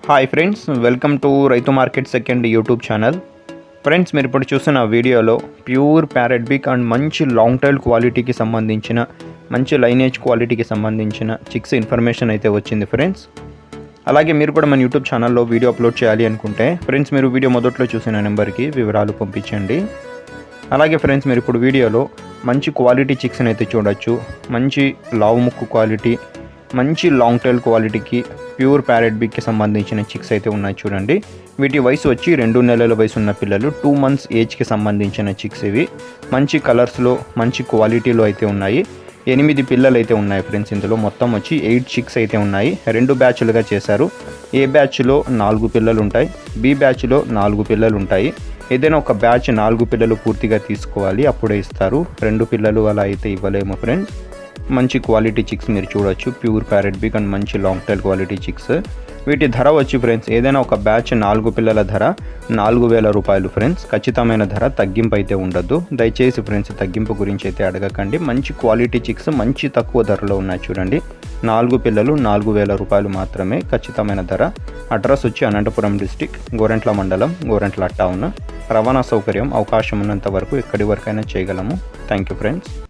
Hi friends, welcome to రైతు market second YouTube channel. Friends, మీరు ఇప్పుడు చూసిన వీడియోలో ప్యూర్ ప్యారెట్ బిగ్ అండ్ మంచి లాంగ్ టైల్ క్వాలిటీకి సంబంధించిన మంచి లైనేజ్ క్వాలిటీకి సంబంధించిన చిక్స్ ఇన్ఫర్మేషన్ అయితే వచ్చింది ఫ్రెండ్స్. అలాగే మీరు కూడా మన యూట్యూబ్ ఛానల్లో వీడియో అప్లోడ్ చేయాలి అనుకుంటే ఫ్రెండ్స్ మీరు వీడియో మొదట్లో చూసిన నెంబర్కి వివరాలు పంపించండి. అలాగే ఫ్రెండ్స్, మీరు ఇప్పుడు వీడియోలో మంచి క్వాలిటీ చిక్స్ని అయితే చూడొచ్చు. మంచి లావు ముక్కు క్వాలిటీ, మంచి లాంగ్ టైల్ క్వాలిటీకి ప్యూర్ ప్యారెట్ బిగ్కి సంబంధించిన చిక్స్ అయితే ఉన్నాయి చూడండి. వీటి వయసు వచ్చి 2 నెలల వయసు ఉన్న పిల్లలు, 2 మంత్స్ ఏజ్కి సంబంధించిన చిక్స్ ఇవి. మంచి కలర్స్లో మంచి క్వాలిటీలో అయితే ఉన్నాయి. 8 పిల్లలు అయితే ఉన్నాయి ఫ్రెండ్స్. ఇందులో మొత్తం వచ్చి 8 చిక్స్ అయితే ఉన్నాయి. 2 బ్యాచ్లుగా చేశారు. ఏ బ్యాచ్లో 4 పిల్లలు ఉంటాయి, బి బ్యాచ్లో 4 పిల్లలు ఉంటాయి. ఏదైనా ఒక బ్యాచ్ 4 పిల్లలు పూర్తిగా తీసుకోవాలి, అప్పుడే ఇస్తారు. 2 పిల్లలు అలా అయితే ఇవ్వలేము ఫ్రెండ్స్. మంచి క్వాలిటీ చిక్స్ మీరు చూడొచ్చు. ప్యూర్ ప్యారెట్ బిగ్ అండ్ మంచి లాంగ్ టైల్ క్వాలిటీ చిక్స్. వీటి ధర వచ్చి ఫ్రెండ్స్, ఏదైనా ఒక బ్యాచ్ 4 పిల్లల ధర 4,000 రూపాయలు ఫ్రెండ్స్. ఖచ్చితమైన ధర తగ్గింపు అయితే ఉండదు. దయచేసి ఫ్రెండ్స్ తగ్గింపు గురించి అయితే అడగకండి. మంచి క్వాలిటీ చిక్స్ మంచి తక్కువ ధరలో ఉన్నాయి చూడండి. 4 పిల్లలు 4,000 రూపాయలు మాత్రమే ఖచ్చితమైన ధర. అడ్రస్ వచ్చి అనంతపురం డిస్టిక్, గోరంట్ల మండలం, గోరంట్ల టౌన్. రవాణా సౌకర్యం అవకాశం ఉన్నంత వరకు ఎక్కడి వరకైనా చేయగలము. Thank you friends.